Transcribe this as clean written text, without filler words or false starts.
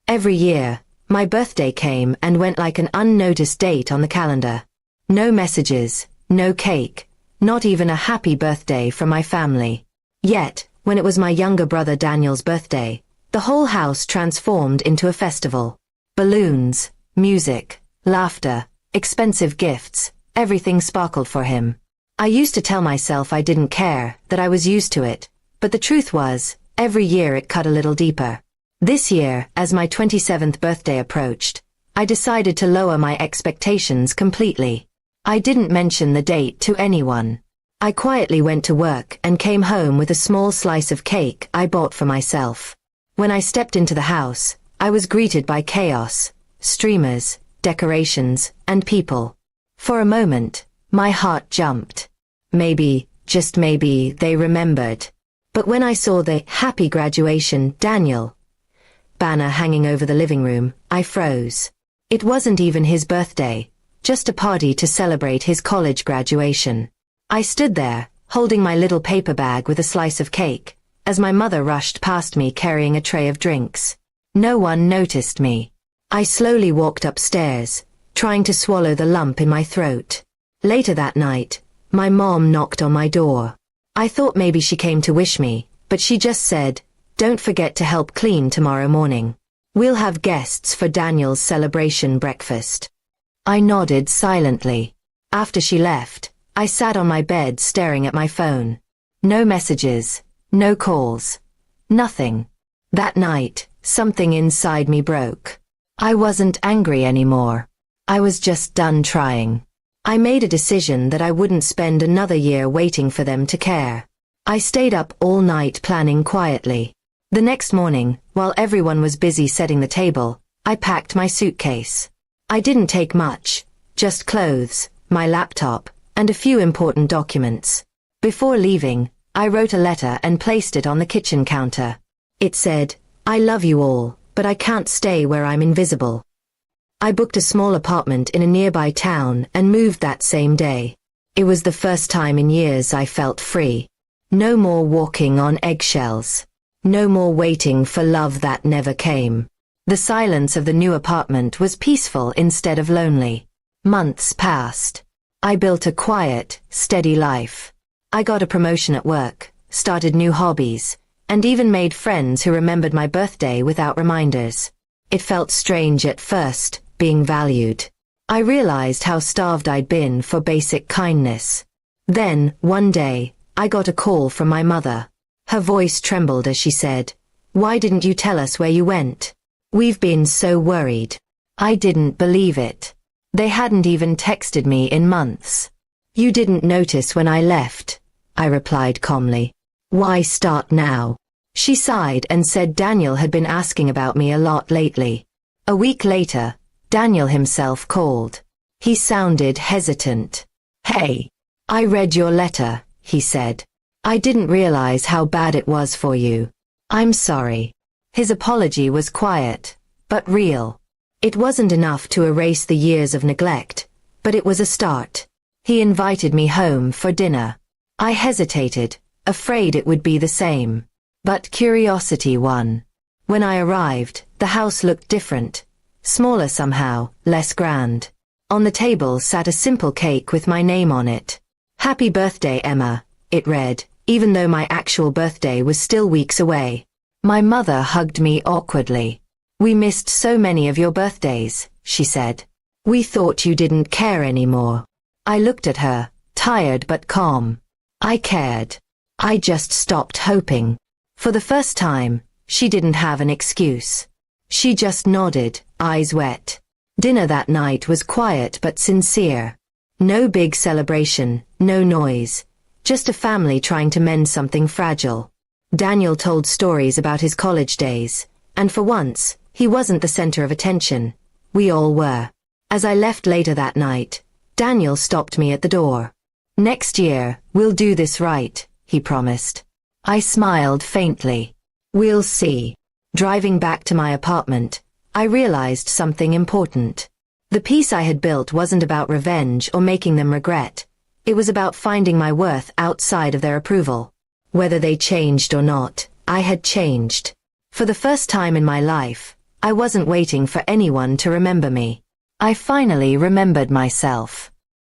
Every year, my birthday came and went like an unnoticed date on the calendar. No messages, no cake, not even a happy birthday from my family. Yet, when it was my younger brother Daniel's birthday, the whole house transformed into a festival. Balloons, music, laughter, expensive gifts, everything sparkled for him. I used to tell myself I didn't care, that I was used to it, but the truth was, every year it cut a little deeper. This year, as my 27th birthday approached, I decided to lower my expectations completely. I didn't mention the date to anyone. I quietly went to work and came home with a small slice of cake I bought for myself. When I stepped into the house, I was greeted by chaos, streamers, decorations, and people. For a moment, my heart jumped. Maybe, just maybe, they remembered. But when I saw the "Happy Graduation, Daniel" banner hanging over the living room, I froze. It wasn't even his birthday, just a party to celebrate his college graduation. I stood there, holding my little paper bag with a slice of cake, as my mother rushed past me carrying a tray of drinks. No one noticed me. I slowly walked upstairs, trying to swallow the lump in my throat. Later that night, my mom knocked on my door. I thought maybe she came to wish me, but she just said, "Don't forget to help clean tomorrow morning. We'll have guests for Daniel's celebration breakfast." I nodded silently. After she left, I sat on my bed staring at my phone. No messages, no calls, nothing. That night, something inside me broke. I wasn't angry anymore. I was just done trying. I made a decision that I wouldn't spend another year waiting for them to care. I stayed up all night planning quietly. The next morning, while everyone was busy setting the table, I packed my suitcase. I didn't take much, just clothes, my laptop, and a few important documents. Before leaving, I wrote a letter and placed it on the kitchen counter. It said, "I love you all, but I can't stay where I'm invisible." I booked a small apartment in a nearby town and moved that same day. It was the first time in years I felt free. No more walking on eggshells. No more waiting for love that never came. The silence of the new apartment was peaceful instead of lonely. Months passed. I built a quiet, steady life. I got a promotion at work, started new hobbies, and even made friends who remembered my birthday without reminders. It felt strange at first, being valued. I realized how starved I'd been for basic kindness. Then, one day, I got a call from my mother. Her voice trembled as she said, "Why didn't you tell us where you went? We've been so worried." I didn't believe it. They hadn't even texted me in months. "You didn't notice when I left," I replied calmly. "Why start now?" She sighed and said Daniel had been asking about me a lot lately. A week later, Daniel himself called. He sounded hesitant. "Hey, I read your letter," he said. "I didn't realize how bad it was for you. I'm sorry." His apology was quiet, but real. It wasn't enough to erase the years of neglect, but it was a start. He invited me home for dinner. I hesitated, afraid it would be the same. But curiosity won. When I arrived, the house looked different. Smaller somehow, less grand. On the table sat a simple cake with my name on it. "Happy birthday, Emma," it read, even though my actual birthday was still weeks away. My mother hugged me awkwardly. "We missed so many of your birthdays," she said. "We thought you didn't care anymore." I looked at her, tired but calm. I cared. I just stopped hoping. For the first time, she didn't have an excuse. She just nodded, eyes wet. Dinner that night was quiet but sincere. No big celebration, no noise. Just a family trying to mend something fragile. Daniel told stories about his college days, and for once, he wasn't the center of attention. We all were. As I left later that night, Daniel stopped me at the door. "Next year, we'll do this right," he promised. I smiled faintly. "We'll see." Driving back to my apartment, I realized something important. The peace I had built wasn't about revenge or making them regret. It was about finding my worth outside of their approval. Whether they changed or not, I had changed. For the first time in my life, I wasn't waiting for anyone to remember me. I finally remembered myself.